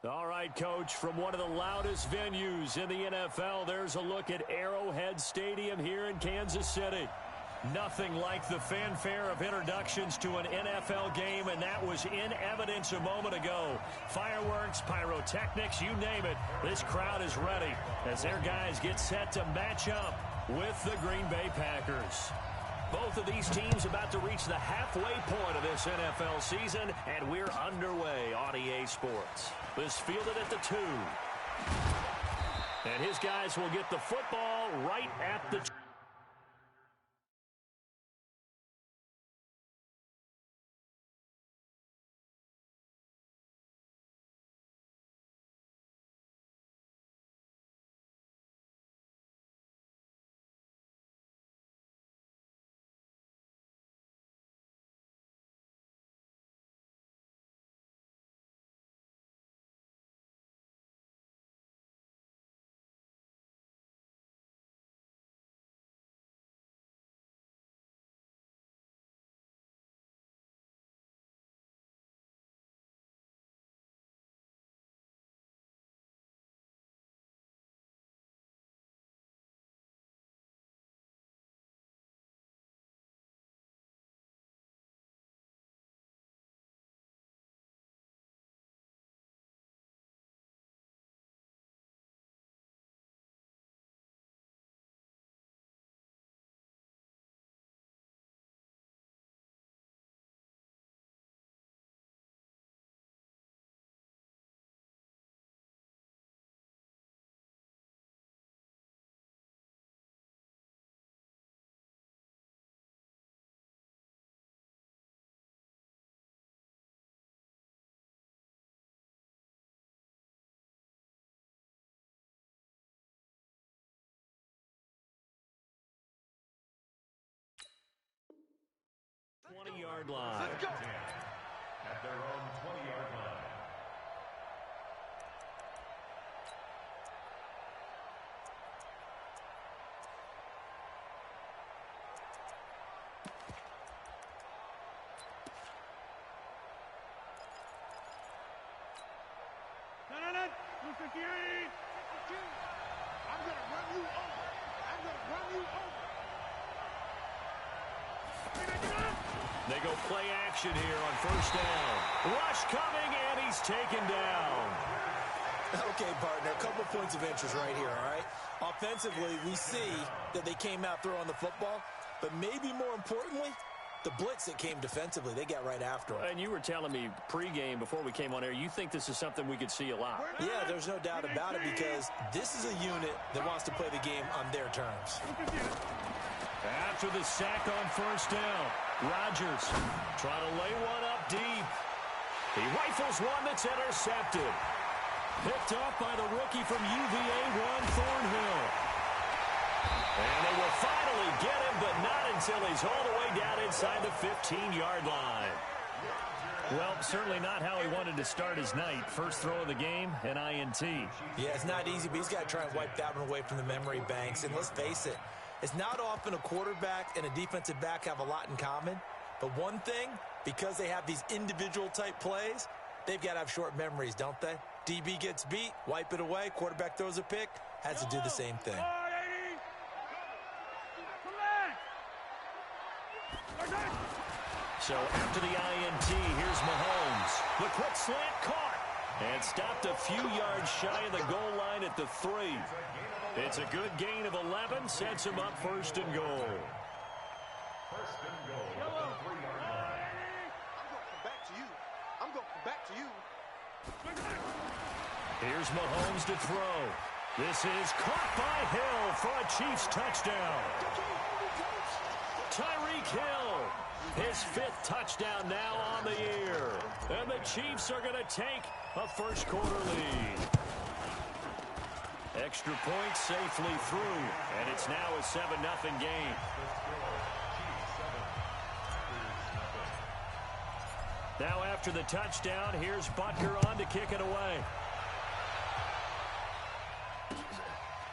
All right, Coach, from one of the loudest venues in the NFL, there's a look at Arrowhead Stadium here in Kansas City. Nothing like the fanfare of introductions to an NFL game, and that was in evidence a moment ago. Fireworks, pyrotechnics, you name it. This crowd is ready as their guys get set to match up with the Green Bay Packers. Both of these teams about to reach the halfway point of this NFL season, and we're underway on EA Sports. This fielded at the 2. And his guys will get the football right at the 2. Yard line. Let's go. At their own 20-yard line. Blue 58. I'm going to run you over. I'm going to run you over. They go play action here on first down. Rush coming, and he's taken down. Okay, partner, a couple points of interest right here, all right? Offensively, we see that they came out throwing the football, but maybe more importantly, the blitz that came defensively, they got right after him. And you were telling me pregame before we came on air, you think this is something we could see a lot. Yeah, there's no doubt about it because this is a unit that wants to play the game on their terms. After the sack on first down, Rodgers trying to lay one up deep. He rifles one that's intercepted. Picked off by the rookie from UVA, Juan Thornhill. And they will finally get him, but not until he's all the way down inside the 15-yard line. Well, certainly not how he wanted to start his night. First throw of the game, an INT. Yeah, it's not easy, but he's got to try and wipe that one away from the memory banks. And let's face it, it's not often a quarterback and a defensive back have a lot in common. But one thing, because they have these individual-type plays, they've got to have short memories, don't they? DB gets beat, wipe it away, quarterback throws a pick, has to do the same thing. So after the INT, here's Mahomes. The quick slant caught and stopped a few yards shy of the goal line at the 3. It's a good gain of 11, sets him up first and goal. First and goal at the 3-yard line. I'm going to come back to you. Here's Mahomes to throw. This is caught by Hill for a Chiefs touchdown. Tyreek Hill, his 5th touchdown now on the year. And the Chiefs are going to take a first-quarter lead. Extra point safely through, and it's now a 7-0 game. Now after the touchdown, here's Butker on to kick it away.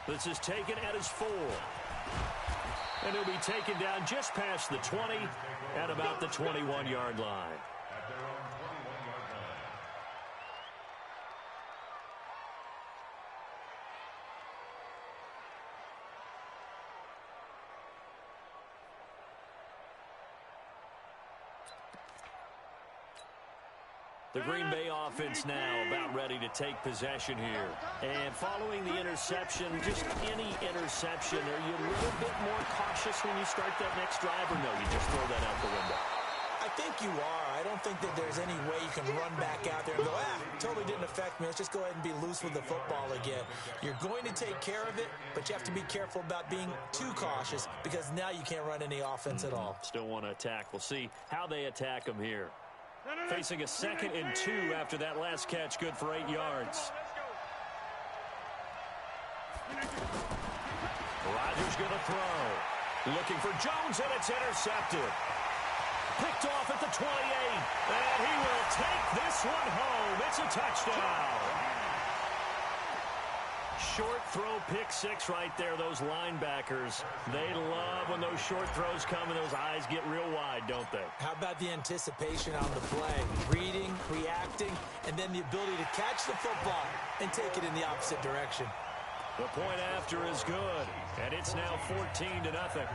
This is taken at his 4. And he'll be taken down just past the 20 at about the 21-yard line. At their own 21-yard line. The Green Bay offense now about ready to take possession here. And following the interception, just any interception, are you a little bit more cautious when you start that next drive, or no, you just throw that out the window? I think you are. I don't think that there's any way you can run back out there and go, totally didn't affect me. Let's just go ahead and be loose with the football again. You're going to take care of it, but you have to be careful about being too cautious because now you can't run any offense at all. Still want to attack. We'll see how they attack them here. Facing a 2nd and 2 after that last catch, good for 8 yards. Rodgers going to throw. Looking for Jones, and it's intercepted. Picked off at the 28, and he will take this one home. It's a touchdown. Short throw, pick 6 right there. Those linebackers, they love when those short throws come and those eyes get real wide, don't they? How about the anticipation on the play? Reading, reacting, and then the ability to catch the football and take it in the opposite direction. The point after is good, and it's now 14-0.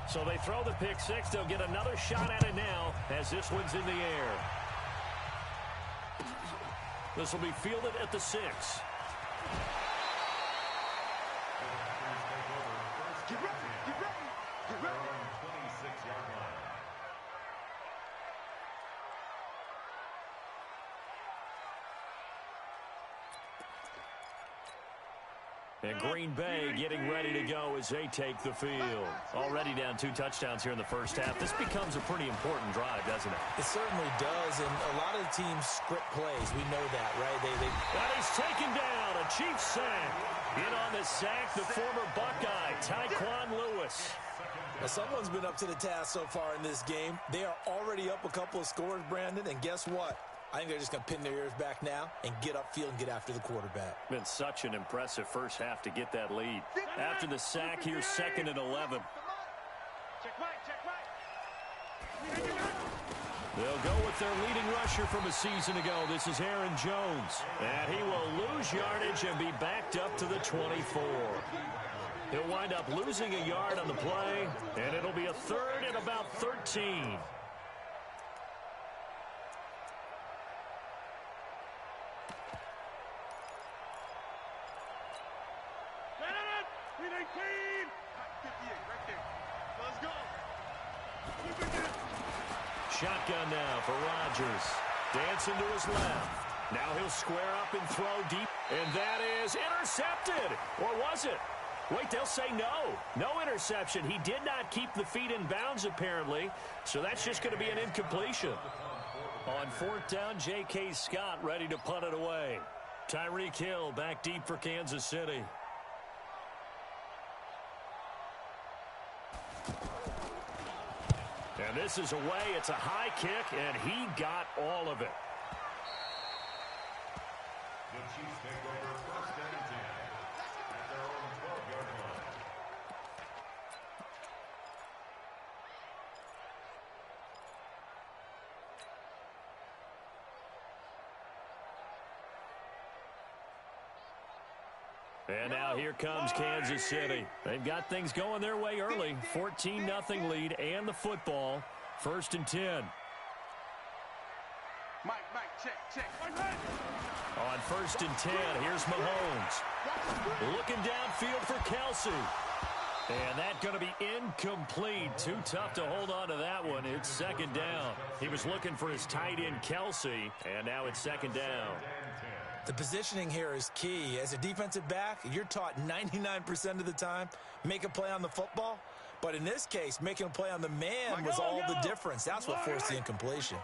So they throw the pick 6. They'll get another shot at it now as this one's in the air. This will be fielded at the 6. Get ready, get ready, get ready. 26-yard line. And Green Bay getting ready to go as they take the field. Already down 2 touchdowns here in the first half. This becomes a pretty important drive, doesn't it? It certainly does, and a lot of the teams script plays. We know that, right? That is taken down. A Chiefs sack. In on the sack, the former Buckeye, Tyquan Lewis. Now, someone's been up to the task so far in this game. They are already up a couple of scores, Brandon, and guess what? I think they're just going to pin their ears back now and get upfield and get after the quarterback. Been such an impressive first half to get that lead. After the sack, here's 2nd and 11. Check right. They'll go with their leading rusher from a season ago. This is Aaron Jones. And he will lose yardage and be backed up to the 24. He'll wind up losing a yard on the play, and it'll be a 3rd and about 13. Shotgun now for Rodgers. Dancing to his left. Now he'll square up and throw deep. And that is intercepted. Or was it? Wait, they'll say no. No interception. He did not keep the feet in bounds, apparently. So that's just going to be an incompletion. On 4th down, J.K. Scott ready to punt it away. Tyreek Hill back deep for Kansas City. And this is away. It's a high kick, and he got all of it. The Chiefs take over 1st and 10 at their own 12-yard line. And now here comes Kansas City. They've got things going their way early. 14-0 lead and the football. 1st and 10. Mike, check. On 1st and 10, here's Mahomes. Looking downfield for Kelsey. And that's going to be incomplete. Too tough to hold on to that one. It's 2nd down. He was looking for his tight end, Kelsey, and now it's 2nd down. The positioning here is key. As a defensive back, you're taught 99% of the time, make a play on the football. But in this case, making a play on the man was all the difference. That's what forced the incompletion.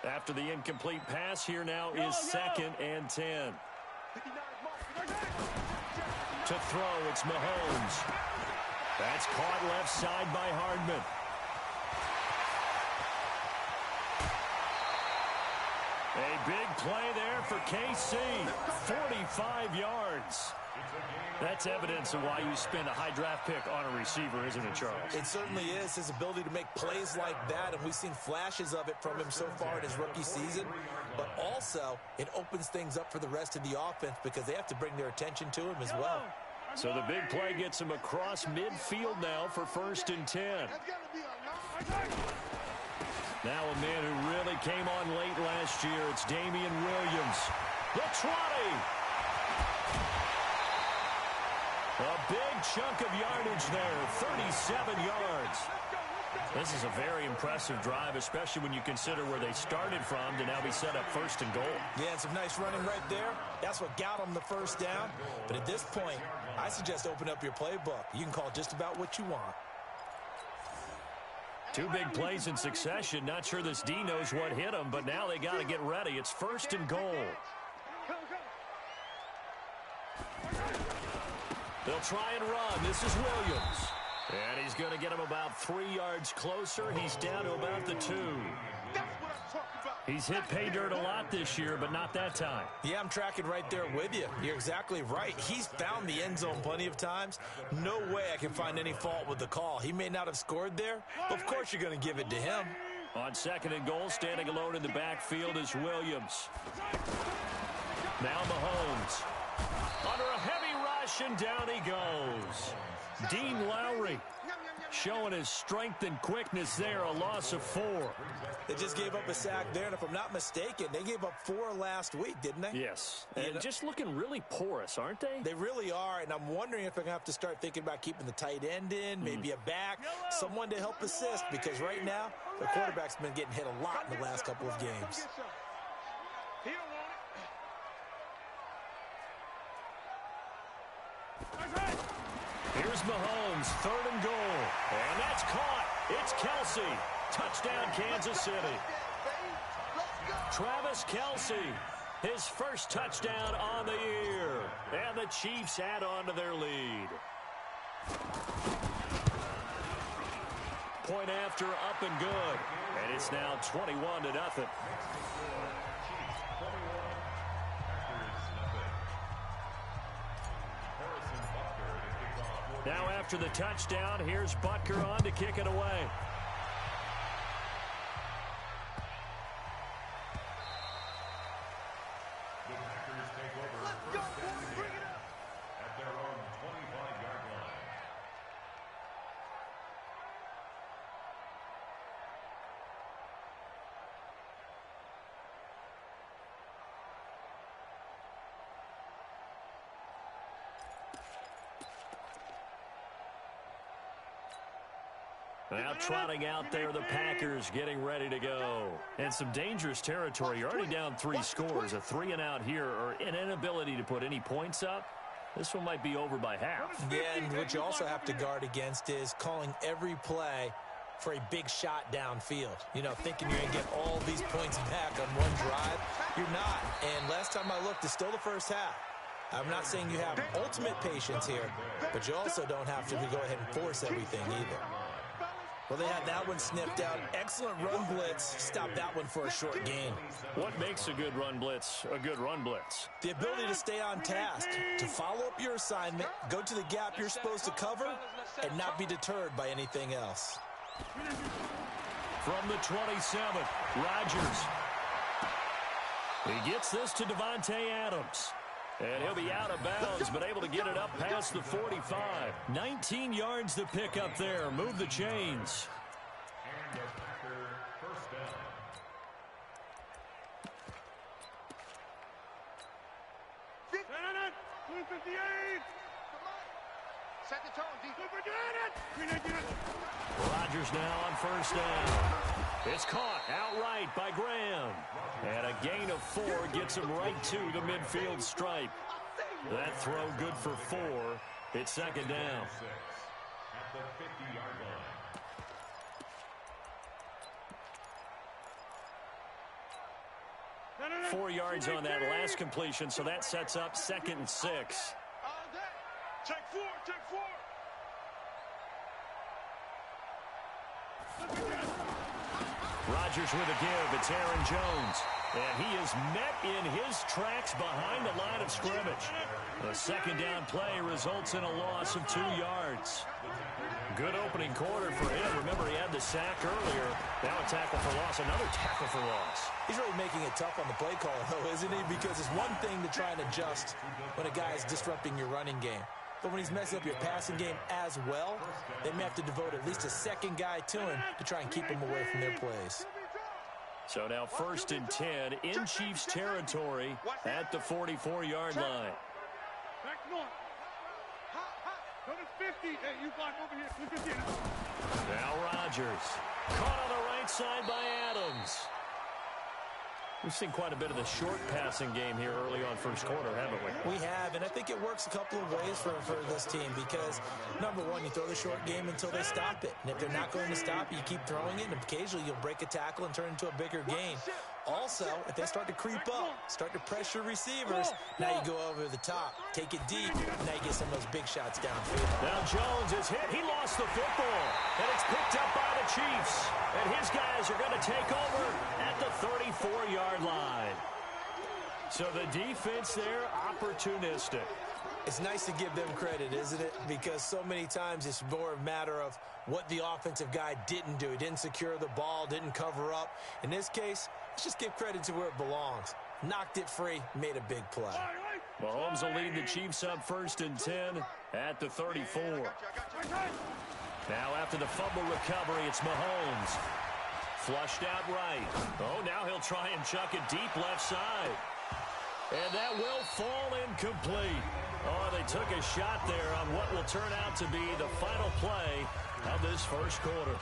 After the incomplete pass, here now is 2nd and 10. To throw, it's Mahomes. That's caught left side by Hardman. A big play there for KC. 45 yards. That's evidence of why you spend a high draft pick on a receiver, isn't it, Charles? It certainly is. His ability to make plays like that, and we've seen flashes of it from him so far in his rookie season. But also, it opens things up for the rest of the offense because they have to bring their attention to him as well. So the big play gets him across midfield now for 1st and 10. Now a man who really came on late last year. It's Damian Williams. The 20. A big chunk of yardage there, 37 yards. This is a very impressive drive, especially when you consider where they started from to now be set up 1st and goal. Yeah, and some nice running right there. That's what got them the first down. But at this point, I suggest open up your playbook. You can call just about what you want. 2 big plays in succession. Not sure this D knows what hit him, but now they got to get ready. It's 1st and goal. They'll try and run. This is Williams. And he's going to get him about 3 yards closer. He's down to about the 2. He's hit pay dirt a lot this year, but not that time. Yeah, I'm tracking right there with you. You're exactly right. He's found the end zone plenty of times. No way I can find any fault with the call. He may not have scored there, but of course you're going to give it to him. On 2nd and goal, standing alone in the backfield is Williams. Now Mahomes. Under a heavy rush, and down he goes. Dean Lowry showing his strength and quickness there, a loss of 4. They just gave up a sack there, and if I'm not mistaken, they gave up 4 last week, didn't they? Yes, and just looking really porous, aren't they? They really are, and I'm wondering if they're going to have to start thinking about keeping the tight end in, maybe a back, someone to help assist, because right now, the quarterback's been getting hit a lot in the last couple of games. Here's Mahomes, 3rd and goal. And that's caught. It's Kelsey. Touchdown, Kansas City. Travis Kelsey, his first touchdown on the year. And the Chiefs add on to their lead. Point after, up and good. And it's now 21-0. Now after the touchdown, here's Butker on to kick it away. The Packers take over 1st and 10 at their own 25-yard line. Now trotting out there, the Packers getting ready to go. And some dangerous territory. You're already down 3 scores. A 3 and out here, or an inability to put any points up. This one might be over by half. Yeah, and what you also have to guard against is calling every play for a big shot downfield. You know, thinking you're going to get all these points back on one drive. You're not. And last time I looked, it's still the first half. I'm not saying you have ultimate patience here, but you also don't have to go ahead and force everything either. Well, they had that one sniffed out. Excellent run blitz. Stop that one for a short gain. What makes a good run blitz a good run blitz? The ability to stay on task, to follow up your assignment, go to the gap you're supposed to cover, and not be deterred by anything else. From the 27, Rodgers. He gets this to Devontae Adams. And he'll be out of bounds, but able to get it up past the 45. 19 yards to pick up there. Move the chains. And the Packer 1st down. Set the tone, D. Rodgers now on 1st down. It's caught outright by Graham. And a gain of 4 gets him right to the midfield stripe. That throw good for 4. It's 2nd down. At the 50-yard line. 4 yards on that last completion, so that sets up 2nd and 6. Check 4, check 4. Rodgers with a give. It's Aaron Jones. And he is met in his tracks behind the line of scrimmage. A second down play results in a loss of 2 yards. Good opening quarter for him. Remember, he had the sack earlier. Now a tackle for loss, another tackle for loss. He's really making it tough on the play call, though, isn't he? Because it's one thing to try and adjust when a guy is disrupting your running game. But when he's messing up your passing game as well, they may have to devote at least a second guy to him to try and keep him away from their plays. So now 1st and 10 in Chiefs territory at the 44-yard line. Back north. Go to 50. Hey, you block over here. Look at this. Now Rodgers. Caught on the right side by Adams. We've seen quite a bit of the short passing game here early on first quarter, haven't we? We have, and I think it works a couple of ways for this team because, number one, you throw the short game until they stop it. And if they're not going to stop it, you keep throwing it, and occasionally you'll break a tackle and turn it into a bigger gain. Also, if they start to creep up, start to pressure receivers, now you go over the top, take it deep, now you get some of those big shots downfield. Now Jones is hit. He lost the football, and it's picked up by the Chiefs. And his guys are going to take over at the 34-yard line. So the defense there, opportunistic. It's nice to give them credit, isn't it? Because so many times it's more a matter of what the offensive guy didn't do. He didn't secure the ball, didn't cover up. In this case, let's just give credit to where it belongs. Knocked it free, made a big play. Mahomes will lead the Chiefs up 1st and 10 at the 34. Now after the fumble recovery, it's Mahomes. Flushed out right. Oh, now he'll try and chuck it deep left side. And that will fall incomplete. Oh, they took a shot there on what will turn out to be the final play of this first quarter.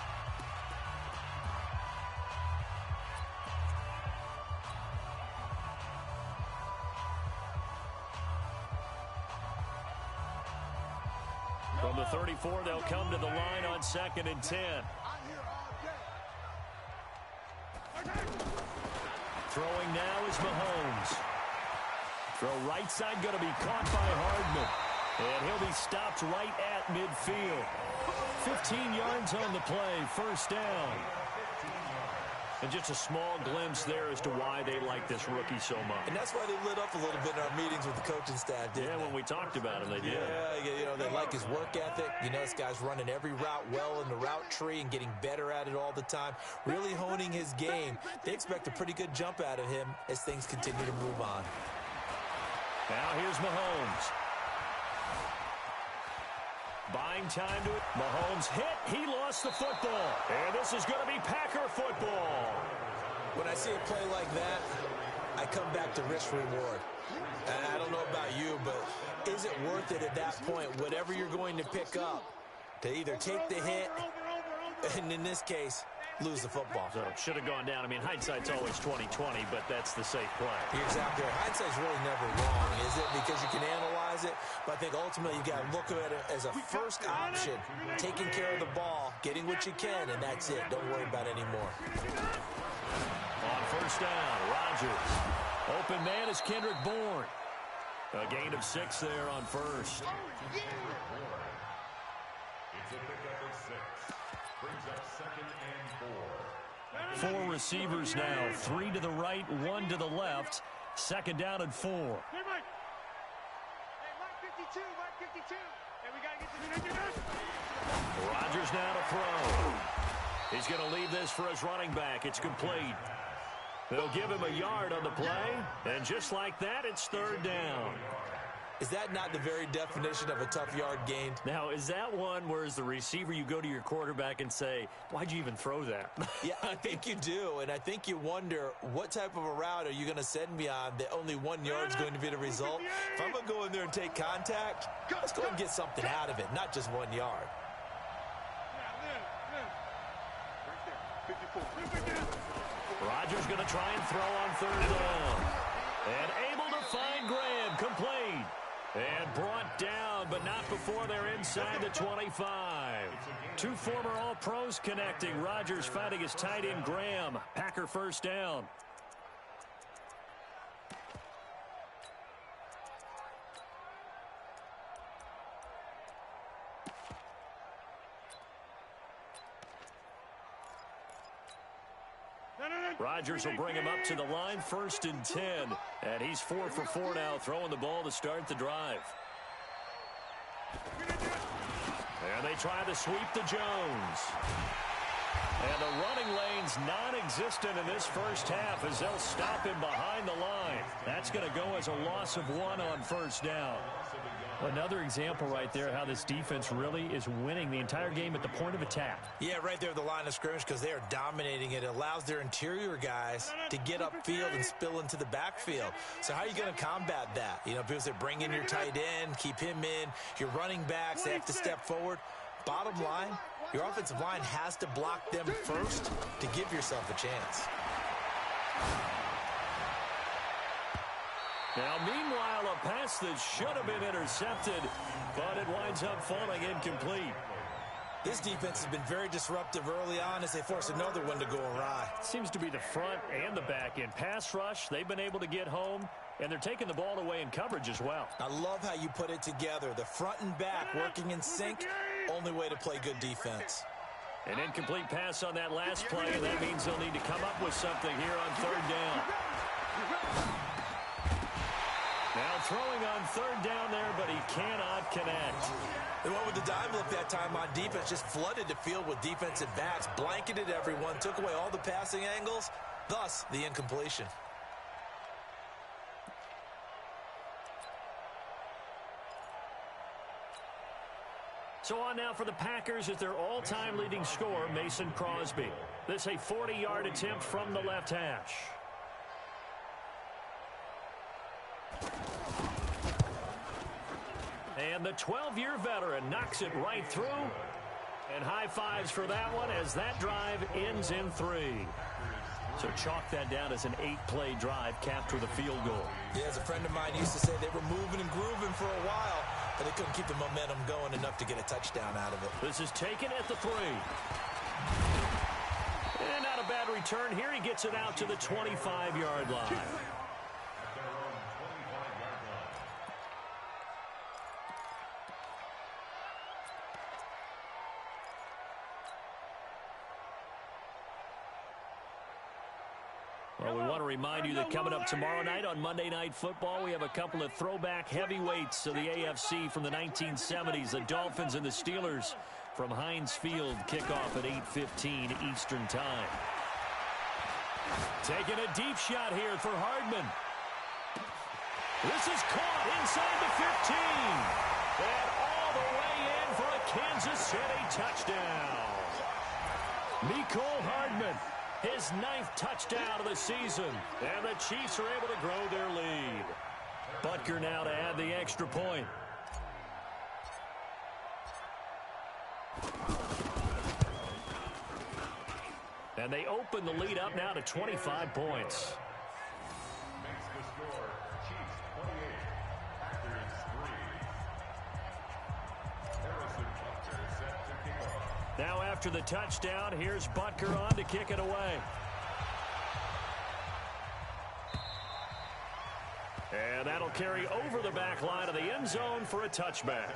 From the 34, they'll come to the line on 2nd and 10. Throwing now is Mahomes. Throw right side going to be caught by Hardman. And he'll be stopped right at midfield. 15 yards on the play, 1st down. And just a small glimpse there as to why they like this rookie so much. And that's why they lit up a little bit in our meetings with the coaching staff, didn't they? When we talked about him, they did. Yeah, you know, they like his work ethic. You know, this guy's running every route well in the route tree and getting better at it all the time. Really honing his game. They expect a pretty good jump out of him as things continue to move on. Now here's Mahomes. Buying time to it. Mahomes hit. He lost the football. And this is going to be Packer football. When I see a play like that, I come back to risk reward. And I don't know about you, but is it worth it at that point, whatever you're going to pick up, to either take the hit, and in this case, lose the football? So should have gone down. I mean, hindsight's always 20/20, but that's the safe play. You're exactly right. Hindsight's really never wrong, is it? Because you can analyze it, but I think ultimately you got to look at it as a first option, taking care of the ball, getting what you can, and that's it. Don't worry about it anymore. On 1st down, Rodgers. Open man is Kendrick Bourne. A gain of 6 there on 1st. It's a pickup of 6. Brings up 2nd and 4. 4 receivers now. 3 to the right, 1 to the left. 2nd down and 4. Hey, Mike. Hey, Mike 52. Mike 52. Hey, we got to get to the Rodgers now to throw. He's going to leave this for his running back. It's complete. They'll give him a yard on the play. And just like that, it's 3rd down. Is that not the very definition of a tough yard gained? Now, is that one where as the receiver you go to your quarterback and say, why'd you even throw that? Yeah, I think you do, and I think you wonder what type of a route are you going to send me on that only 1 yard is going to be the result? If I'm going to go in there and take contact, let's go and get something out of it, not just 1 yard. Rodgers going to try and throw on 3rd down. And able to find Graham, complete. And brought down, but not before they're inside the 25. 2 former All-Pros connecting. Rodgers fighting his tight end, Graham. Packer 1st down. Rodgers will bring him up to the line, 1st and 10. And he's 4 for 4 now, throwing the ball to start the drive. And they try to sweep to Jones. And the running lane's non-existent in this first half as they'll stop him behind the line. That's going to go as a loss of 1 on 1st down. Another example right there how this defense really is winning the entire game at the point of attack. Yeah, right there at the line of scrimmage because they are dominating it. It allows their interior guys to get upfield and spill into the backfield. So how are you going to combat that? You know, because they bring in your tight end, keep him in. Your running backs, they have to step forward. Bottom line, your offensive line has to block them first to give yourself a chance. Now, meanwhile, a pass that should have been intercepted, but it winds up falling incomplete. This defense has been very disruptive early on as they force another one to go awry. Seems to be the front and the back end. Pass rush, they've been able to get home, and they're taking the ball away in coverage as well. I love how you put it together. The front and back working in sync, only way to play good defense. An incomplete pass on that last play, and that means they'll need to come up with something here on 3rd down. Now throwing on 3rd down there, but he cannot connect. They went with the dime look that time on defense, just flooded the field with defensive backs, blanketed everyone, took away all the passing angles, thus the incompletion. So on now for the Packers is their all-time leading scorer, Mason Crosby. This a 40-yard attempt from the left hash. And the 12-year veteran knocks it right through. And high fives for that one as that drive ends in 3. So chalk that down as an 8-play drive capped with a field goal. Yeah, as a friend of mine used to say, they were moving and grooving for a while, but they couldn't keep the momentum going enough to get a touchdown out of it. This is taken at the 3. And not a bad return here. He gets it out to the 25-yard line. Well, we want to remind you that coming up tomorrow night on Monday Night Football, we have a couple of throwback heavyweights of the AFC from the 1970s, the Dolphins and the Steelers from Heinz Field. Kickoff at 8:15 Eastern Time. Taking a deep shot here for Hardman. This is caught inside the 15. And all the way in for a Kansas City touchdown. Mecole Hardman. His 9th touchdown of the season. And the Chiefs are able to grow their lead. Butker now to add the extra point. And they open the lead up now to 25 points. Makes the score, Chiefs 28, Packers 3. Harrison Butker set to kick off. Now after the touchdown, here's Butker on to kick it away. And that'll carry over the back line of the end zone for a touchback.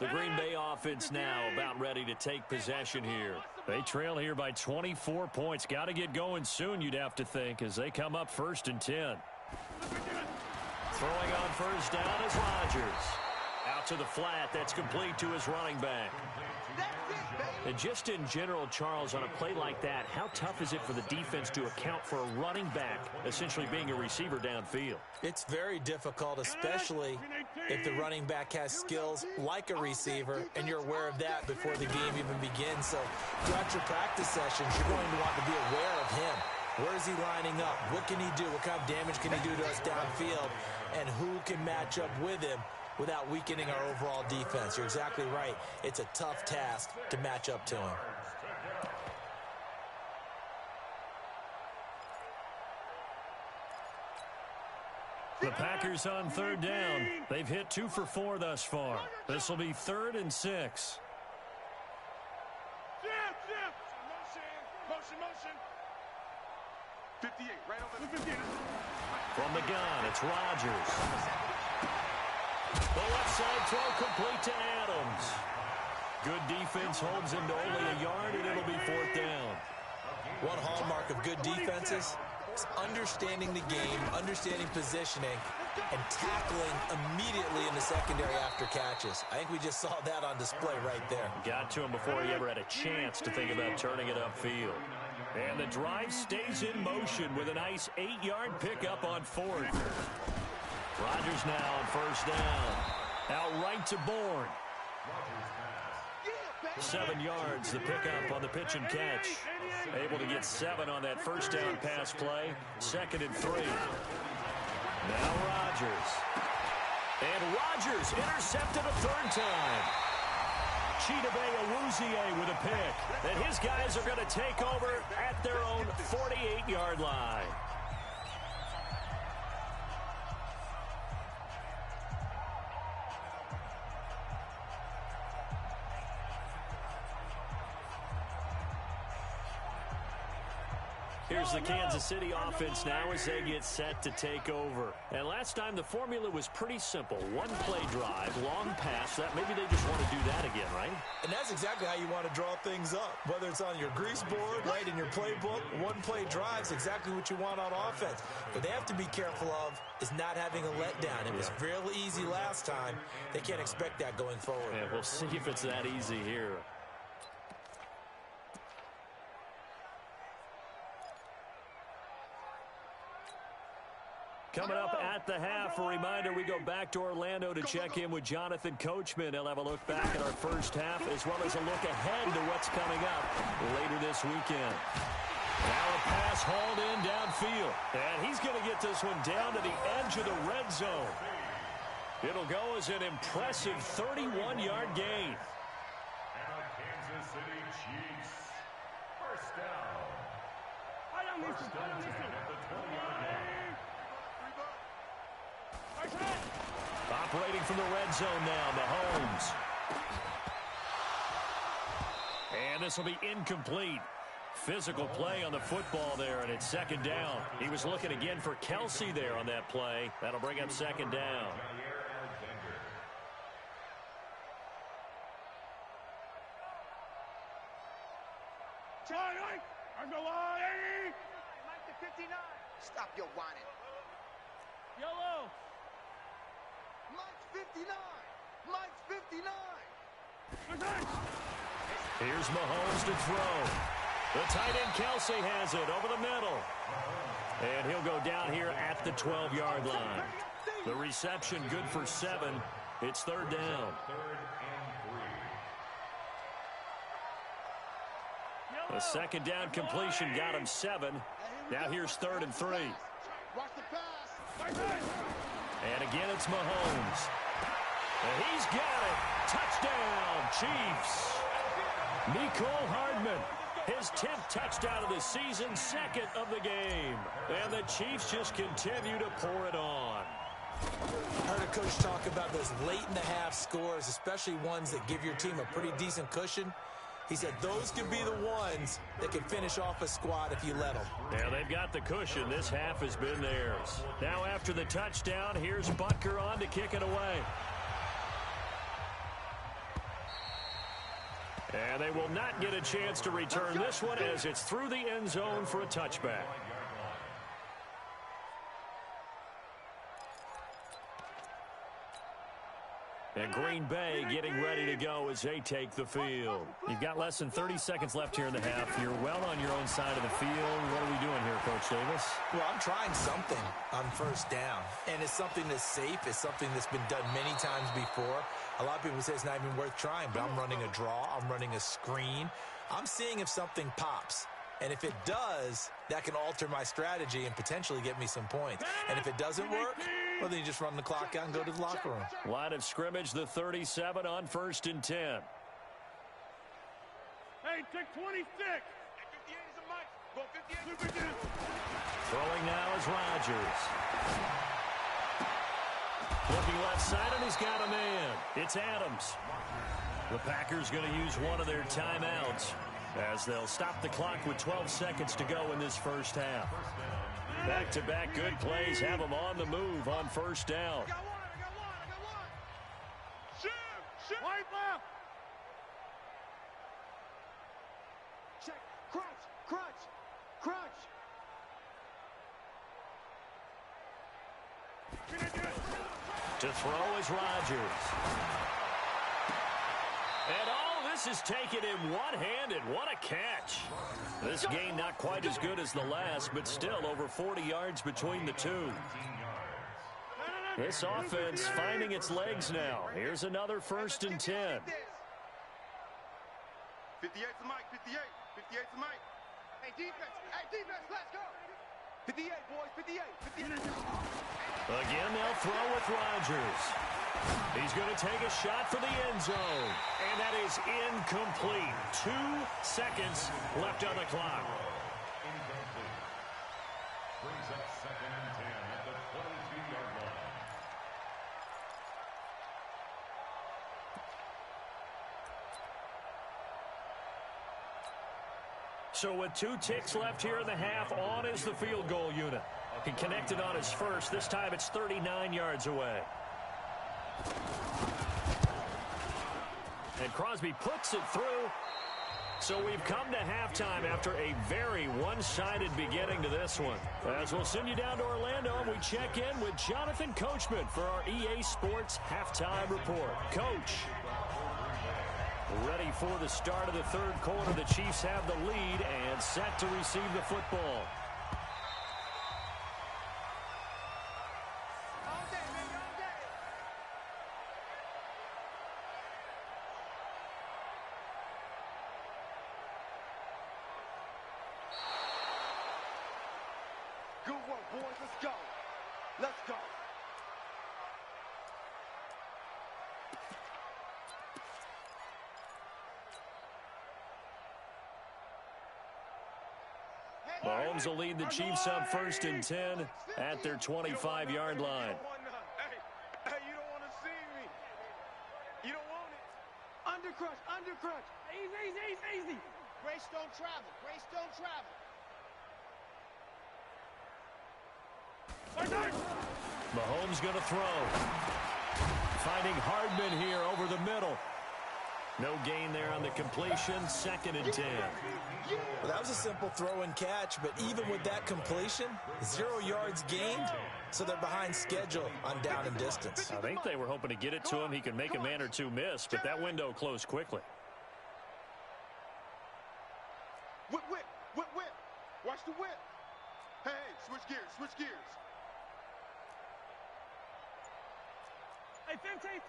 The Green Bay offense now about ready to take possession here. They trail here by 24 points. Got to get going soon, you'd have to think, as they come up 1st and 10. Throwing on 1st down is Rodgers. Out to the flat. That's complete to his running back. And just in general, Charles, on a play like that, how tough is it for the defense to account for a running back essentially being a receiver downfield? It's very difficult, especially if the running back has skills like a receiver, and you're aware of that before the game even begins. So throughout your practice sessions, you're going to want to be aware of him. Where is he lining up? What can he do? What kind of damage can he do to us downfield? And who can match up with him without weakening our overall defense? You're exactly right. It's a tough task to match up to him. The Packers on 3rd down. They've hit 2 for 4 thus far. This will be 3rd and 6. Motion. 58, right over the 58. From the gun, it's Rodgers. The left side throw complete to Adams. Good defense holds him to only a yard, and it'll be 4th down. One hallmark of good defenses is understanding the game, understanding positioning, and tackling immediately in the secondary after catches. I think we just saw that on display right there. Got to him before he ever had a chance to think about turning it upfield. And the drive stays in motion with a nice 8-yard pickup on 4th. Rodgers now on 1st down. Out right to Bourne. 7 yards, the pickup on the pitch and catch. Able to get 7 on that 1st down pass play. 2nd and 3. Now Rodgers. And Rodgers intercepted a 3rd time. Chidobe Awuzie with a pick. And his guys are going to take over at their own 48-yard line. Here's the Kansas City offense now as they get set to take over. And last time the formula was pretty simple. One-play drive, long pass. That maybe they just want to do that again, right? And that's exactly how you want to draw things up. Whether it's on your grease board, right, in your playbook, one-play drive's exactly what you want on offense. But they have to be careful of is not having a letdown. It was fairly easy last time. They can't expect that going forward. Yeah, we'll see if it's that easy here. Coming up at the half, a reminder, we go back to Orlando to check in with Jonathan Coachman. He'll have a look back at our first half as well as a look ahead to what's coming up later this weekend. Now a pass hauled in downfield. And he's going to get this one down to the edge of the red zone. It'll go as an impressive 31-yard gain. And the Kansas City Chiefs. 1st down. 1st down at the 20-yard line. Operating from the red zone now, Mahomes. And this will be incomplete. Physical play on the football there, and it's 2nd down. He was looking again for Kelsey there on that play. That'll bring up 2nd down. Mike to 59. Stop your whining. Yellow. Mike's 59. Mike's 59. Here's Mahomes to throw. The tight end Kelsey has it over the middle. And he'll go down here at the 12-yard line. The reception good for 7. It's 3rd down. 3rd and 3. A 2nd down completion got him 7. Now here's 3rd and 3. Watch the pass. And again, it's Mahomes. And he's got it. Touchdown, Chiefs. Mecole Hardman, his 10th touchdown of the season, 2nd of the game. And the Chiefs just continue to pour it on. I heard a coach talk about those late-in-the-half scores, especially ones that give your team a pretty decent cushion. He said those could be the ones that can finish off a squad if you let them. Yeah, they've got the cushion. This half has been theirs. Now after the touchdown, here's Butker on to kick it away. And they will not get a chance to return this one as it's through the end zone for a touchback. And Green Bay getting ready to go as they take the field. You've got less than 30 seconds left here in the half. You're well on your own side of the field. What are we doing here, Coach Davis? Well, I'm trying something on 1st down. And it's something that's safe. It's something that's been done many times before. A lot of people say it's not even worth trying, but I'm running a draw. I'm running a screen. I'm seeing if something pops. And if it does, that can alter my strategy and potentially get me some points. And if it doesn't work, well, then you just run the clock out and go to the locker room. Line of scrimmage, the 37 on 1st and 10. Hey, take 26. 58 is a Mike. Go 58. Throwing now is Rodgers. Looking left side, and he's got a man. It's Adams. The Packers going to use one of their timeouts as they'll stop the clock with 12 seconds to go in this first half. Back-to-back good plays have them on the move on first down. I got one. Shoot. White left. Check. Crunch. To throw is Rodgers. And all this is taken in one-handed. What a catch. This game not quite as good as the last, but still over 40 yards between the two. This offense finding its legs now. Here's another 1st and 10. 58's the mic. 58's the mic. Hey, defense, let's go. 58, boys, 58. Again, they'll throw with Rodgers. He's going to take a shot for the end zone. And that is incomplete. 2 seconds left on the clock. Incomplete. Brings up 2nd and 10 at the 22-yard line. So with 2 ticks left here in the half, on is the field goal unit. He connected on his first. This time it's 39 yards away. And Crosby puts it through. So we've come to halftime after a very one-sided beginning to this one. As we'll send you down to Orlando, and we check in with Jonathan Coachman for our EA Sports Halftime Report. Coach. Ready for the start of the 3rd quarter. The Chiefs have the lead and set to receive the football. All day, baby, all day. Good work, boys. Let's go. Mahomes will lead the Chiefs up 1st and 10 at their 25-yard line. Hey, you don't want to see me. You don't want it. Under crunch. Easy. Grace don't travel. Mahomes going to throw. Finding Hardman here over the middle. No gain there on the completion. 2nd and 10. Well, that was a simple throw and catch, but even with that completion, 0 yards gained, so they're behind schedule on down and distance. I think they were hoping to get it to him. He could make a man or two miss, but that window closed quickly. Whip. Watch the whip. Hey, switch gears. Hey, 15.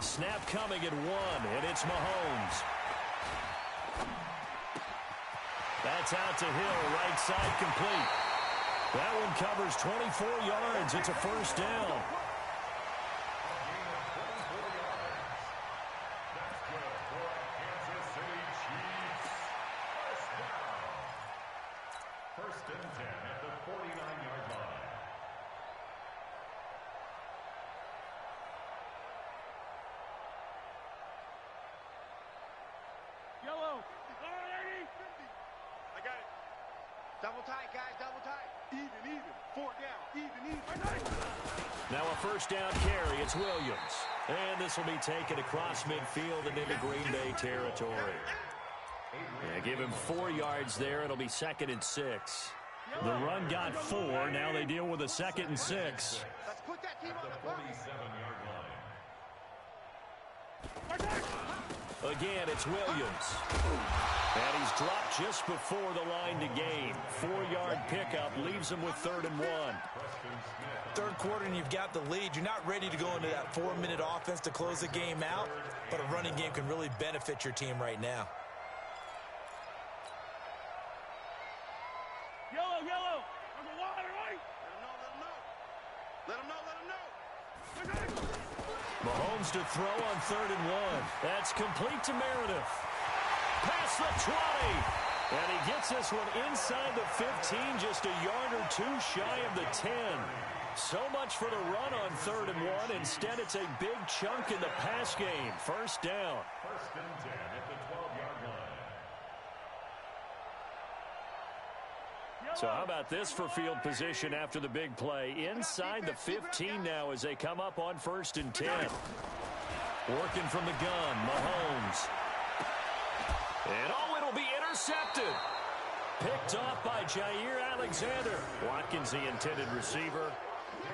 Snap coming at 1, and it's Mahomes. That's out to Hill, right side complete. That one covers 24 yards. It's a 1st down. That's good for Kansas City Chiefs. 1st and 10 at the 49-yard line. Yellow. I got it. Double tight, guys. Even. 4 down. Even. Now a 1st down carry. It's Williams. And this will be taken across midfield and into Green Bay territory. Yeah, give him 4 yards there. It'll be 2nd and 6. The run got 4. Now they deal with a 2nd and 6. Let's put that team At on the the clock. 47-yard line. Again, it's Williams. And he's dropped just before the line to gain. 4-yard pickup leaves him with 3rd and 1. 3rd quarter and you've got the lead. You're not ready to go into that 4-minute offense to close the game out, but a running game can really benefit your team right now. Yellow. On the water, right? Let him know. Mahomes to throw on 3rd and 1. That's complete to Meredith. Past the 20. And he gets this one inside the 15, just a yard or two shy of the 10. So much for the run on 3rd and 1. Instead, it's a big chunk in the pass game. First down. 1st and 10 at the 12-yard line. So how about this for field position after the big play? Inside the 15 now as they come up on 1st and 10. Working from the gun, Mahomes. And it'll be intercepted. Picked off by Jair Alexander. Watkins, the intended receiver.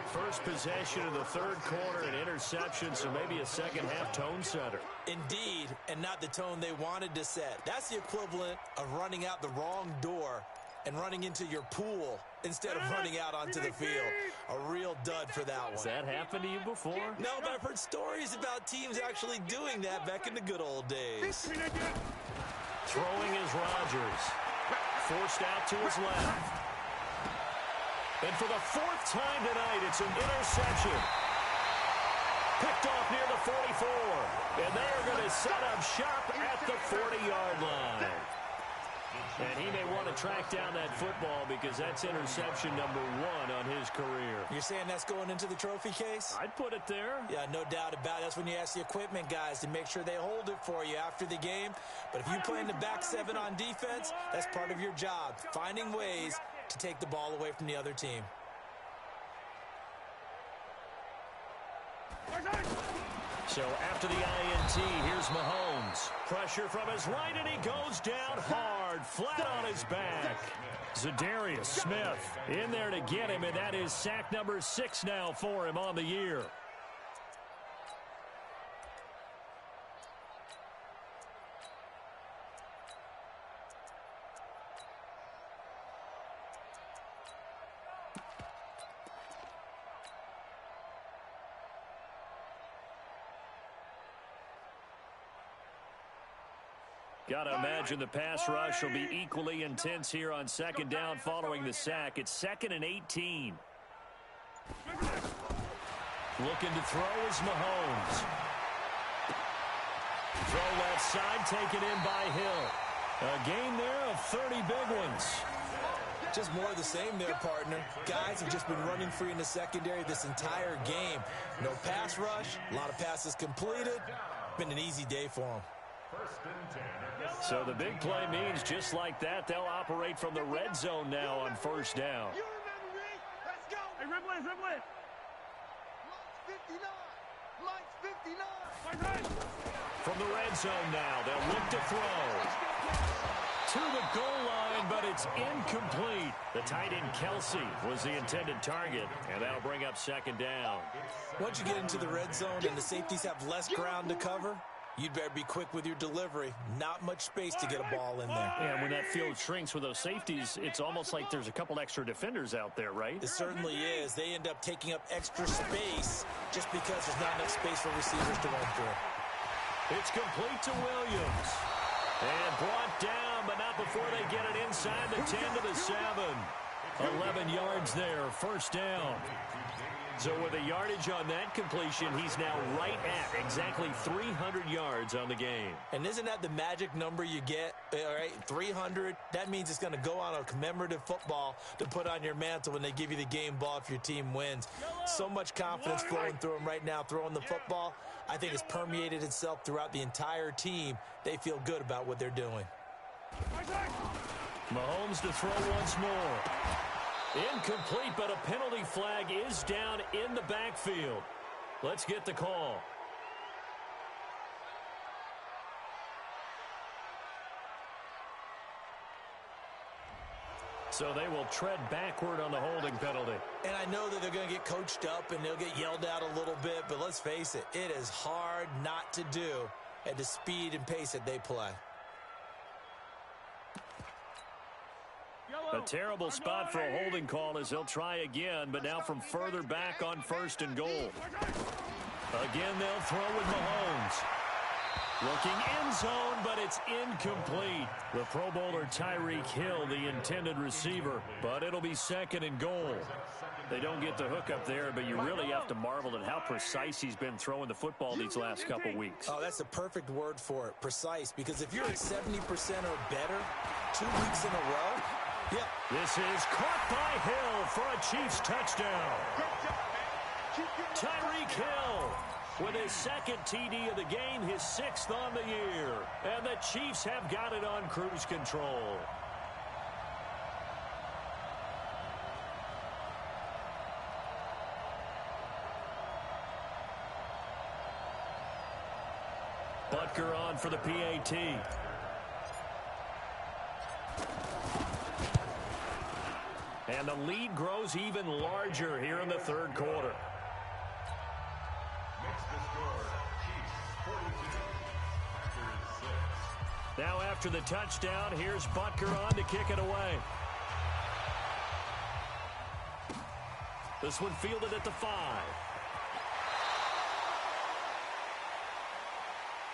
First possession of the 3rd quarter, an interception, so maybe a second-half tone setter. Indeed, and not the tone they wanted to set. That's the equivalent of running out the wrong door and running into your pool instead of running out onto the field. A real dud for that one. Has that happened to you before? No, but I've heard stories about teams actually doing that back in the good old days. Throwing is Rodgers. Forced out to his left. And for the 4th time tonight, it's an interception. Picked off near the 44. And they are going to set up shop at the 40-yard line. And he may want to track down that football because that's interception number 1 on his career. You're saying that's going into the trophy case? I'd put it there. Yeah, no doubt about it. That's when you ask the equipment guys to make sure they hold it for you after the game. But if you play in the back 7 on defense, that's part of your job, finding ways to take the ball away from the other team. So after the INT, here's Mahomes. Pressure from his right, and he goes down hard, flat on his back. Zadarius Smith in there to get him, and that is sack number 6 now for him on the year. Got to imagine the pass rush will be equally intense here on 2nd down following the sack. It's 2nd and 18. Looking to throw is Mahomes. Throw left side, taken in by Hill. A gain there of 30 big ones. Just more of the same there, partner. Guys have just been running free in the secondary this entire game. No pass rush, a lot of passes completed. Been an easy day for them. 1st and 10. So the big play means just like that, they'll operate from the red zone now on 1st down. You remember me? Let's go. Hey, Ripley, Ripley. Lights 59. Lights 59. From the red zone now, they'll look to throw. To the goal line, but it's incomplete. The tight end Kelsey was the intended target, and that'll bring up 2nd down. Once you get into the red zone and the safeties have less ground to cover, you'd better be quick with your delivery. Not much space to get a ball in there. And when that field shrinks with those safeties, it's almost like there's a couple extra defenders out there, right? It certainly is. They end up taking up extra space just because there's not enough space for receivers to run through. It's complete to Williams. And brought down, but not before they get it inside the 10 to the 7. 11 yards there, 1st down. So with a yardage on that completion, he's now right at exactly 300 yards on the game. And isn't that the magic number you get? All right, 300. That means it's going to go on a commemorative football to put on your mantle when they give you the game ball if your team wins. So much confidence flowing through him right now, throwing the football. I think it's permeated itself throughout the entire team. They feel good about what they're doing. Mahomes to throw once more. Incomplete, but a penalty flag is down in the backfield. Let's get the call. So they will tread backward on the holding penalty. And I know that they're going to get coached up and they'll get yelled at a little bit, but let's face it, it is hard not to do at the speed and pace that they play. A terrible spot for a holding call as they'll try again, but now from further back on 1st and goal. Again, they'll throw with Mahomes. Looking end zone, but it's incomplete. The Pro Bowler Tyreek Hill, the intended receiver, but it'll be 2nd and goal. They don't get the hook up there, but you really have to marvel at how precise he's been throwing the football these last couple weeks. Oh, that's a perfect word for it, precise, because if you're at 70% or better 2 weeks in a row, yeah, This is caught by Hill for a Chiefs touchdown. Tyreek Hill with his second TD of the game, his 6th on the year. And the Chiefs have got it on cruise control. Butker on for the PAT. And the lead grows even larger here in the third quarter. Makes the score Chiefs 42, Packers 6. Now after the touchdown, here's Butker on to kick it away. This one fielded at the 5.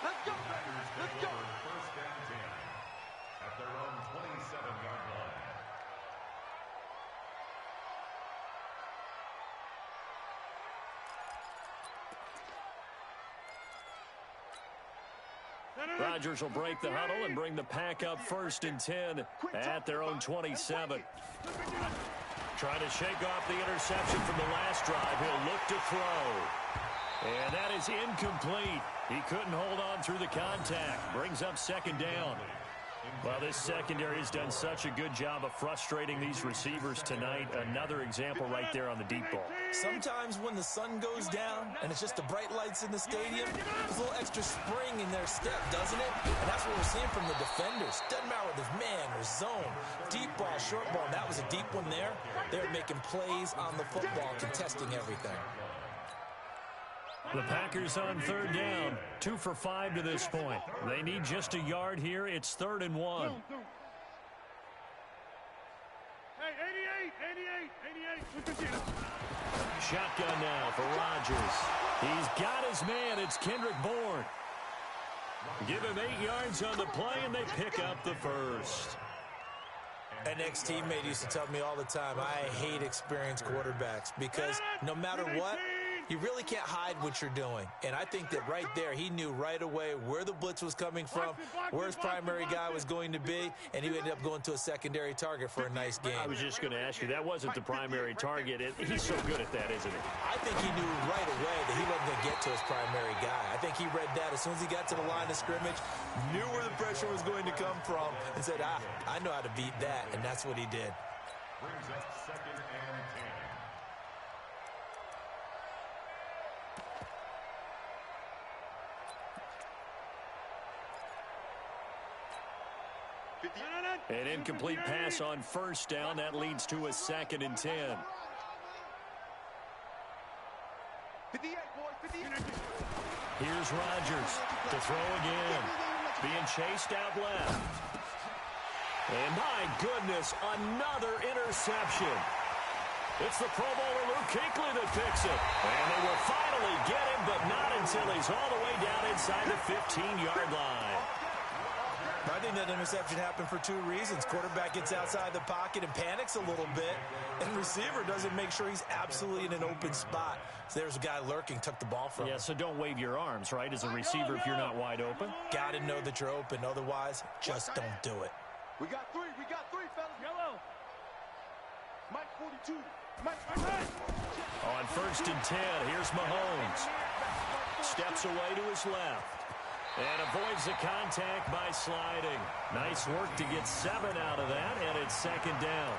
Let's go. Packers Let's take go. over first and 10 at their own 27-yard line. Rodgers will break the huddle and bring the pack up first and 10 at their own 27. Trying to shake off the interception from the last drive. He'll look to throw. And that is incomplete. He couldn't hold on through the contact. Brings up second down. Well, this secondary has done such a good job of frustrating these receivers tonight. Another example right there on the deep ball. Sometimes when the sun goes down and it's just the bright lights in the stadium, there's a little extra spring in their step, doesn't it? And that's what we're seeing from the defenders. Doesn't matter whether it's man or zone, deep ball, short ball. And that was a deep one there. They're making plays on the football, contesting everything. The Packers on third down, 2 for 5 to this point. They need just a yard here. It's 3rd and 1. Hey, 88. Shotgun now for Rodgers. He's got his man. It's Kendrick Bourne. Give him 8 yards on the play, and they pick up the first. An ex-teammate used to tell me all the time, I hate experienced quarterbacks because no matter what, you really can't hide what you're doing. And I think that right there, he knew right away where the blitz was coming from, where his primary guy was going to be, and he ended up going to a secondary target for a nice game. I was just going to ask you, that wasn't the primary target. He's so good at that, isn't he? I think he knew right away that he wasn't going to get to his primary guy. I think he read that as soon as he got to the line of scrimmage, knew where the pressure was going to come from, and said, I know how to beat that, and that's what he did. Brings up 2nd and 10. An incomplete pass on first down. That leads to a 2nd and 10. 58, boys, 58. Here's Rodgers to throw again. Being chased out left. And my goodness, another interception. It's the Pro Bowler Luke Kuechly that picks it. And they will finally get him, but not until he's all the way down inside the 15-yard line. I think that interception happened for 2 reasons. Quarterback gets outside the pocket and panics a little bit, and receiver doesn't make sure he's absolutely in an open spot. So there's a guy lurking, took the ball from him. Yeah, so don't wave your arms, right, as a receiver if you're not wide open. Got to know that you're open. Otherwise, just don't do it. We got three, fellas. Yellow. Mike 42. Mike. On first and 10, here's Mahomes. Steps away to his left. And avoids the contact by sliding. Nice work to get 7 out of that, and it's 2nd down.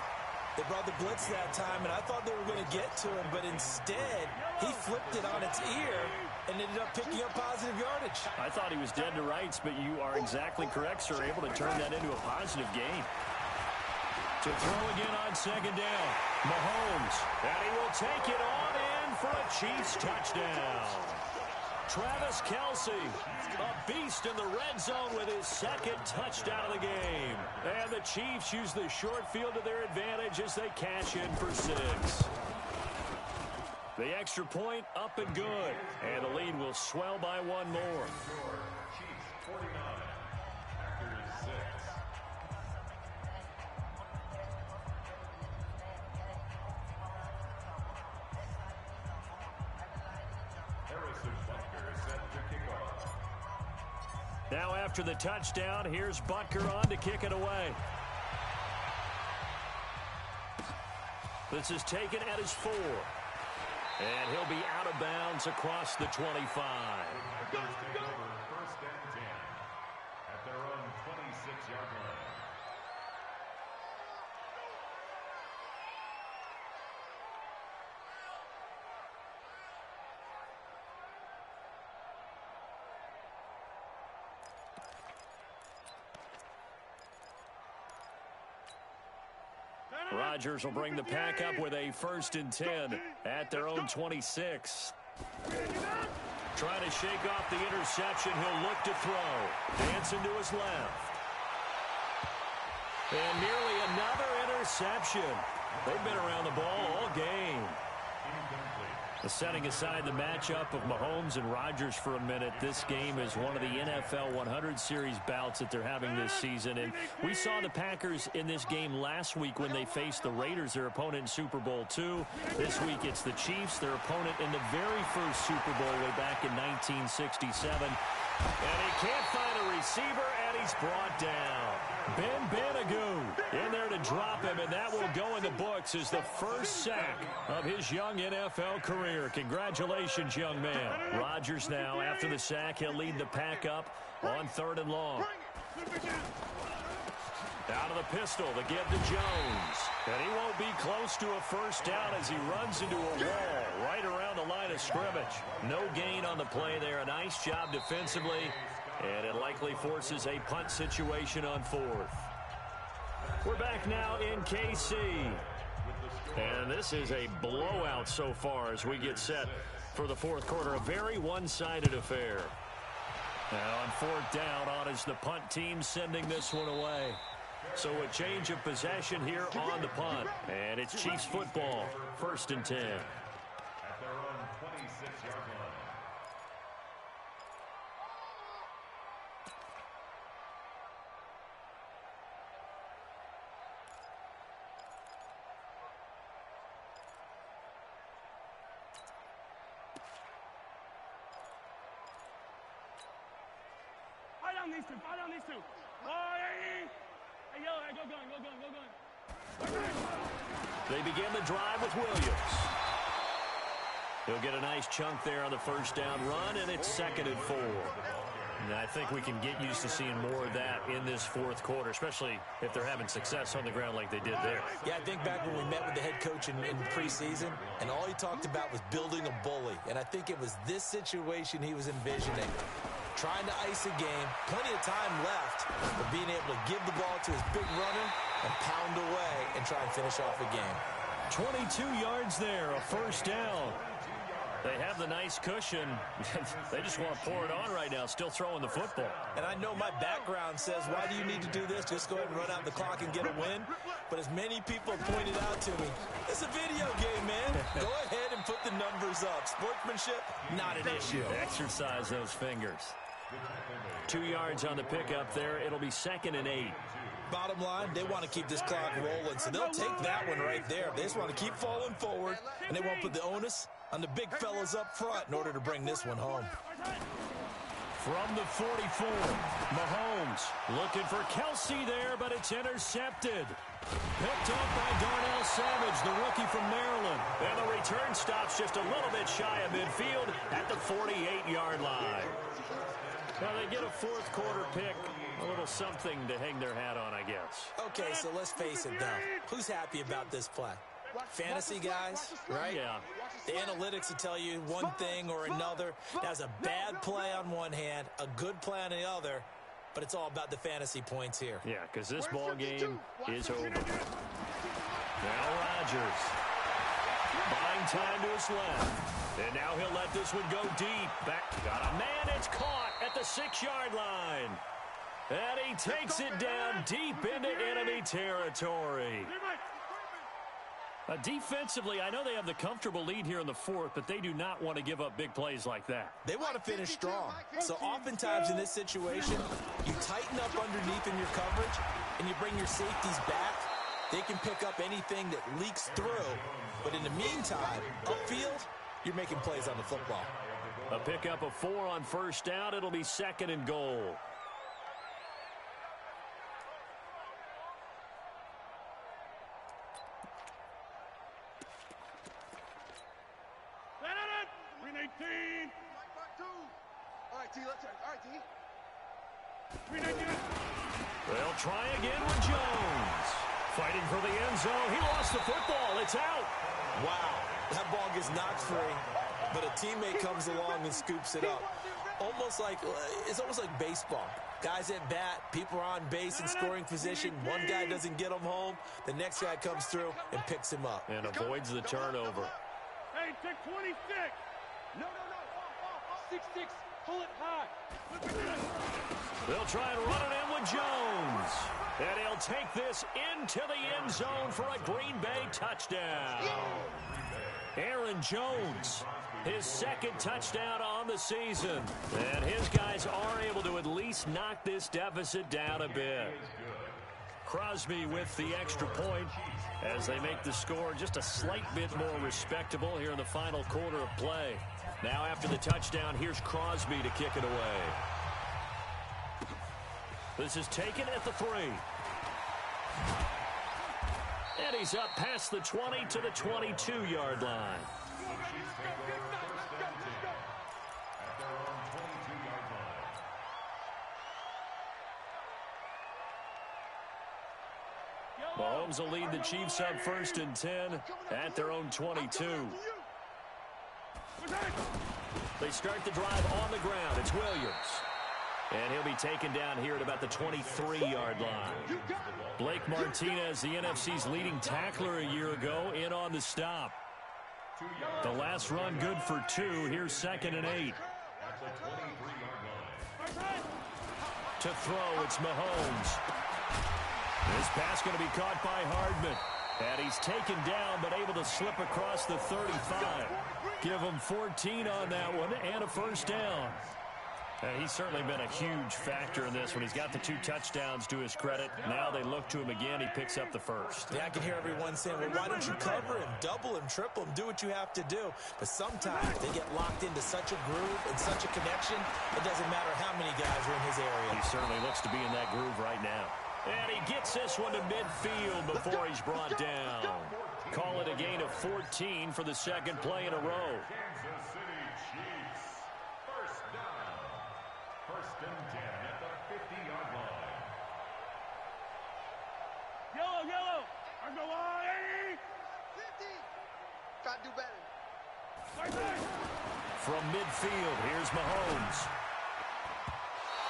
They brought the blitz that time, and I thought they were going to get to him, but instead, he flipped it on its ear and ended up picking up positive yardage. I thought he was dead to rights, but you are exactly correct, sir. Able to turn that into a positive gain. To throw again on 2nd down. Mahomes, and he will take it on in for a Chiefs touchdown. Travis Kelce, a beast in the red zone with his 2nd touchdown of the game. And the Chiefs use the short field to their advantage as they cash in for 6. The extra point up and good. And the lead will swell by 1 more. Chiefs 49, Packers 6. Now after the touchdown, here's Butker on to kick it away. This is taken at his 4. And he'll be out of bounds across the 25. First and 10 at their own 26-yard line. Rodgers will bring the pack up with a 1st and 10 at their own 26. Trying to shake off the interception. He'll look to throw. Dancing to his left. And nearly another interception. They've been around the ball all game. Setting aside the matchup of Mahomes and Rodgers for a minute, this game is one of the NFL 100 Series bouts that they're having this season. And we saw the Packers in this game last week when they faced the Raiders, their opponent in Super Bowl II. This week it's the Chiefs, their opponent in the very first Super Bowl way back in 1967. And he can't find a receiver, and he's brought down. Ben Benagoo in there to drop him, and that will go in the books as the first sack of his young NFL career. Congratulations, young man. Rodgers now, after the sack, he'll lead the pack up on 3rd and long. Out of the pistol to give to Jones. And he won't be close to a first down as he runs into a wall right around the line of scrimmage. No gain on the play there. A nice job defensively. And it likely forces a punt situation on 4th. We're back now in KC. And this is a blowout so far as we get set for the 4th quarter. A very one-sided affair. Now on 4th down, on is the punt team sending this one away. So a change of possession here on the punt. And it's Chiefs football, 1st and 10. At their own 26-yard line. Fire on these two. Hey, yo, hey, go gun. They begin the drive with Williams. He'll get a nice chunk there on the first down run, and it's 2nd and 4. And I think we can get used to seeing more of that in this 4th quarter, especially if they're having success on the ground like they did there. Yeah, I think back when we met with the head coach in preseason, and all he talked about was building a bully. And I think it was this situation he was envisioning. Trying to ice a game, plenty of time left, but being able to give the ball to his big runner and pound away and try and finish off a game. 22 yards there, a first down. They have the nice cushion. They just want to pour it on right now, still throwing the football. And I know my background says, why do you need to do this? Just go ahead and run out the clock and get a win. But as many people pointed out to me, it's a video game, man. Go ahead and put the numbers up. Sportsmanship, not an issue. Exercise those fingers. 2 yards on the pickup there. It'll be 2nd and 8. Bottom line, they want to keep this clock rolling, so they'll take that one right there. They just want to keep falling forward, and they won't put the onus on the big fellas up front in order to bring this one home. From the 44, Mahomes looking for Kelsey there, but it's intercepted. Picked up by Darnell Savage, the rookie from Maryland. And the return stops just a little bit shy of midfield at the 48-yard line. Now they get a 4th quarter pick, a little something to hang their hat on, I guess. Okay, so let's face it now. Who's happy about this play? Fantasy guys, right? Yeah. The analytics will tell you one thing or another. That's a bad play on one hand, a good play on the other, but it's all about the fantasy points here. Yeah, because this ball game is over. Now Rodgers. Buying time to his left. And now he'll let this one go deep. Back. Got a man. It's caught at the 6-yard line. And he takes it down deep into enemy territory. Defensively, I know they have the comfortable lead here in the 4th, but they do not want to give up big plays like that. They want to finish strong. So oftentimes in this situation, you tighten up underneath in your coverage, and you bring your safeties back. They can pick up anything that leaks through. But in the meantime, upfield, you're making plays on the football. A pickup of 4 on first down. It'll be 2nd and goal. 118. Mark 2. All right, T, let's turn. All right, T. 319. They'll try again with Jones. Fighting for the end zone. He lost the football. It's out. Wow, that ball gets knocked free, but a teammate comes along and scoops it up. It's almost like baseball. Guys at bat, people are on base in scoring position. One guy doesn't get him home. The next guy comes through and picks him up. And avoids the turnover. Hey, check 26. No. Off. 6-6. Pull it high. They'll try and run it in with Jones. And he'll take this into the end zone for a Green Bay touchdown. Aaron Jones, his second touchdown on the season. And his guys are able to at least knock this deficit down a bit. Crosby with the extra point as they make the score just a slight bit more respectable here in the final quarter of play. Now after the touchdown, here's Crosby to kick it away. This is taken at the 3. And he's up past the 20 to the 22-yard line. Mahomes will lead the Chiefs up 1st and 10 at their own 22. They start the drive on the ground. It's Williams. And he'll be taken down here at about the 23-yard line. Blake Martinez, the NFC's leading tackler a year ago, in on the stop. The last run good for 2. Here's 2nd and 8. To throw, it's Mahomes. This pass going to be caught by Hardman. And he's taken down, but able to slip across the 35. Give him 14 on that one and a first down. He's certainly been a huge factor in this when he's got the 2 touchdowns to his credit. Now they look to him again. He picks up the first. Yeah, I can hear everyone saying, well, why don't you cover him, double him, triple him, do what you have to do. But sometimes they get locked into such a groove and such a connection, it doesn't matter how many guys are in his area. He certainly looks to be in that groove right now. And he gets this one to midfield before he's brought down. Call it a gain of 14 for the second play in a row. Kansas City Chiefs. First down. 1st and 10 at the 50-yard line. Yellow. I go 180. 50. Try to do better. From midfield, here's Mahomes.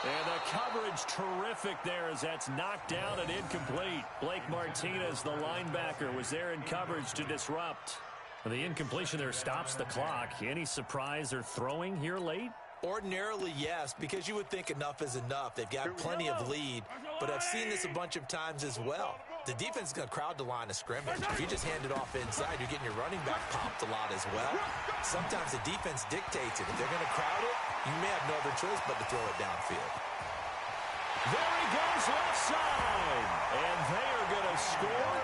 And the coverage terrific there as that's knocked down and incomplete. Blake Martinez, the linebacker, was there in coverage to disrupt. The incompletion there stops the clock. Any surprise they're throwing here late? Ordinarily, yes, because you would think enough is enough. They've got plenty of lead, but I've seen this a bunch of times as well. The defense is going to crowd the line of scrimmage. If you just hand it off inside, you're getting your running back popped a lot as well. Sometimes the defense dictates it. If they're going to crowd it, you may have no other choice but to throw it downfield. There he goes left side. And they are going to score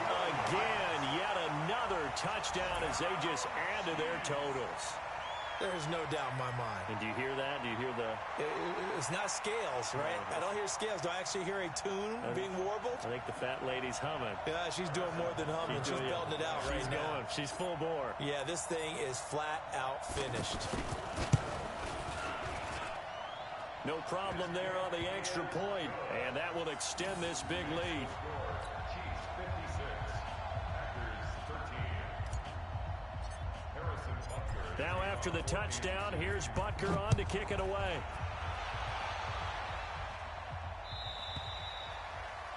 again. Yet another touchdown as they just add to their totals. There's no doubt in my mind. And do you hear that? Do you hear the... It's not scales, right? I don't hear scales. Do I actually hear a tune being warbled? I think the fat lady's humming. Yeah, she's doing more than humming. She's belting it out right now. She's going. She's full bore. Yeah, this thing is flat out finished. No problem there on the extra point. And that will extend this big lead. Chiefs 56. Packers 13. Harrison Butker. Now after the touchdown, here's Butker on to kick it away.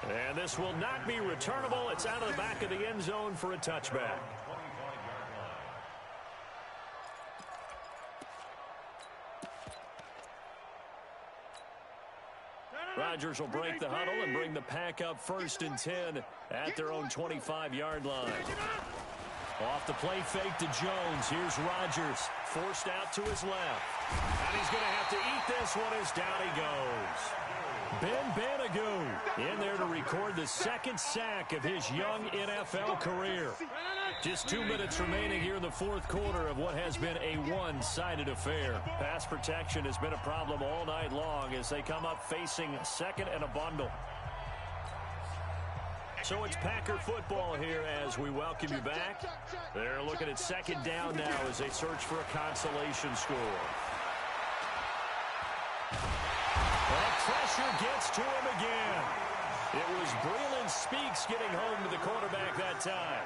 And this will not be returnable. It's out of the back of the end zone for a touchback. Rodgers will break the huddle and bring the pack up 1st and 10 at their own 25-yard line. Off the play fake to Jones. Here's Rodgers, forced out to his left. And he's going to have to eat this one as down he goes. Ben Banagou in there to record the 2nd sack of his young NFL career. Just 2 minutes remaining here in the 4th quarter of what has been a one-sided affair. Pass protection has been a problem all night long as they come up facing 2nd and a bundle. So it's Packer football here as we welcome you back. They're looking at second down now as they search for a consolation score. And pressure gets to him again. It was Breland Speaks getting home to the quarterback that time.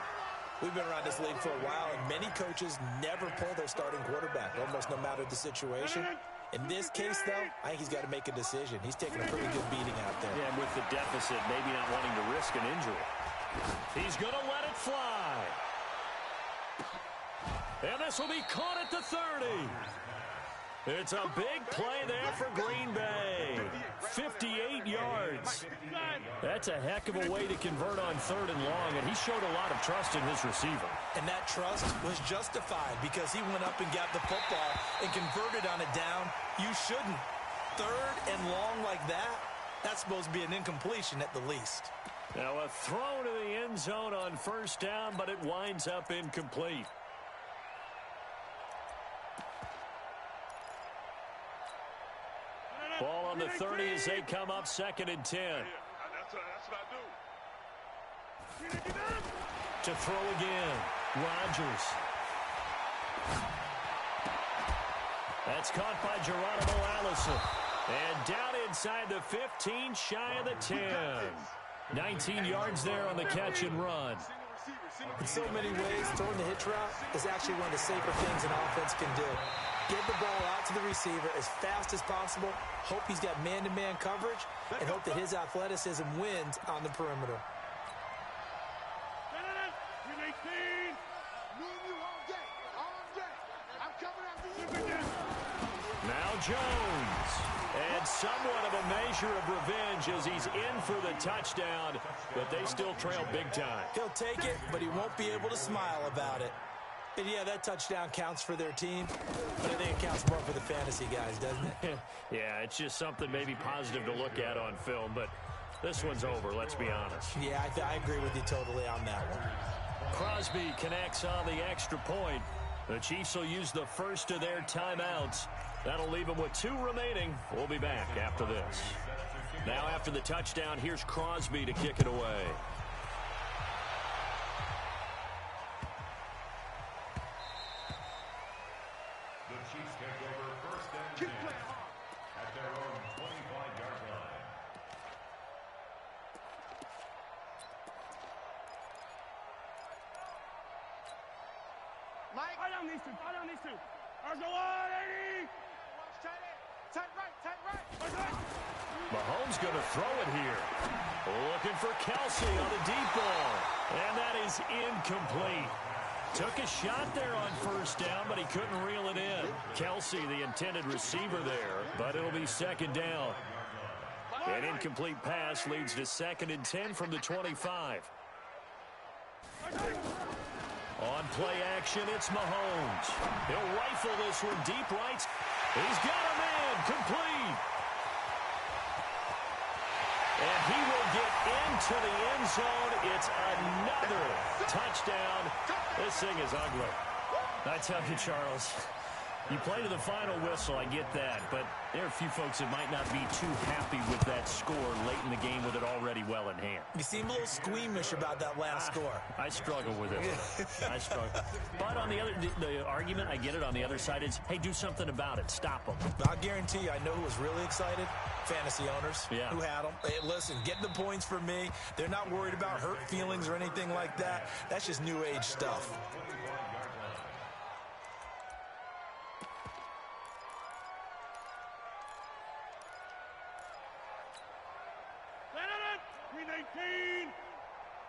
We've been around this league for a while, and many coaches never pull their starting quarterback, almost no matter the situation. In this case, though, I think he's got to make a decision. He's taking a pretty good beating out there. Yeah, and with the deficit, maybe not wanting to risk an injury. He's going to let it fly. And this will be caught at the 30. It's a big play there for Green Bay. 58 yards. That's a heck of a way to convert on 3rd and long, and he showed a lot of trust in his receiver. And that trust was justified because he went up and got the football and converted on a down. You shouldn't. 3rd and long like that, that's supposed to be an incompletion at the least. Now a throw to the end zone on 1st down, but it winds up incomplete. Ball on the 30 as they come up 2nd and 10. That's what I do. To throw again, Rodgers. That's caught by Geronimo Allison. And down inside the 15, shy of the 10. 19 yards there on the catch and run. In so many ways, throwing the hitch route is actually one of the safer things an offense can do. Get the ball out to the receiver as fast as possible, hope he's got man-to-man coverage, and hope that his athleticism wins on the perimeter. Now Jones. And somewhat of a measure of revenge as he's in for the touchdown, but they still trail big time. He'll take it, but he won't be able to smile about it. And yeah, that touchdown counts for their team, but I think it counts more for the fantasy guys, doesn't it? Yeah, it's just something maybe positive to look at on film, but this one's over, let's be honest. Yeah, I agree with you totally on that one. Crosby connects on the extra point. The Chiefs will use the first of their timeouts. That'll leave them with 2 remaining. We'll be back after this. Now after the touchdown, here's Crosby to kick it away. The Chiefs take over 1st and 10 at their own 25-yard line. Mike. I don't need to. I'll go on, 80. Tight right. Mahomes going to throw it here. Looking for Kelsey on a deep ball. And that is incomplete. Took a shot there on 1st down, but he couldn't reel it in. Kelsey, the intended receiver there, but it'll be 2nd down. An incomplete pass leads to 2nd and 10 from the 25. On play action, it's Mahomes. He'll rifle this one deep right. He's got a man, complete. And he will get into the end zone. It's another touchdown. This thing is ugly. I tell you, Charles, you play to the final whistle, I get that, but there are a few folks that might not be too happy with that score late in the game with it already well in hand. You seem a little squeamish about that last score. I struggle with it. I struggle. But on the argument, I get it, on the other side is, hey, do something about it. Stop them. I'll guarantee you, I know who was really excited. Fantasy owners who had them. Hey, listen, get the points for me. They're not worried about hurt feelings or anything like that. That's just new age stuff.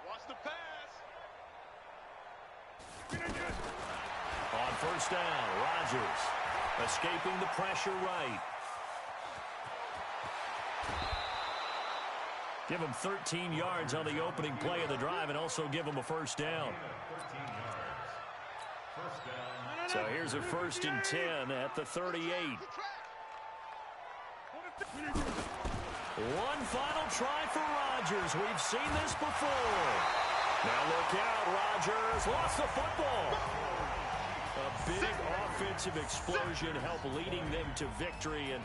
Watch the pass. On 1st down, Rodgers escaping the pressure right. Give him 13 yards on the opening play of the drive and also give him a 1st down. So here's a 1st and 10 at the 38. One final try for Rodgers. We've seen this before. Now look out, Rodgers lost the football. A big offensive explosion helped leading them to victory, and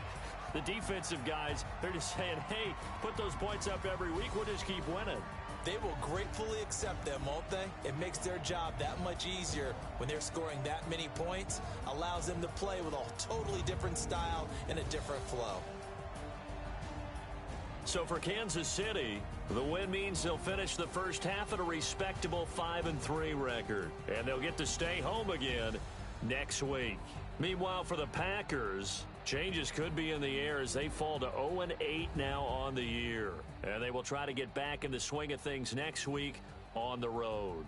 the defensive guys, they're just saying, hey, put those points up every week, we'll just keep winning. They will gratefully accept them, won't they? It makes their job that much easier when they're scoring that many points, allows them to play with a totally different style and a different flow. So for Kansas City, the win means they'll finish the first half at a respectable 5-3 record, and they'll get to stay home again next week. Meanwhile, for the Packers, changes could be in the air as they fall to 0-8 now on the year, and they will try to get back in the swing of things next week on the road.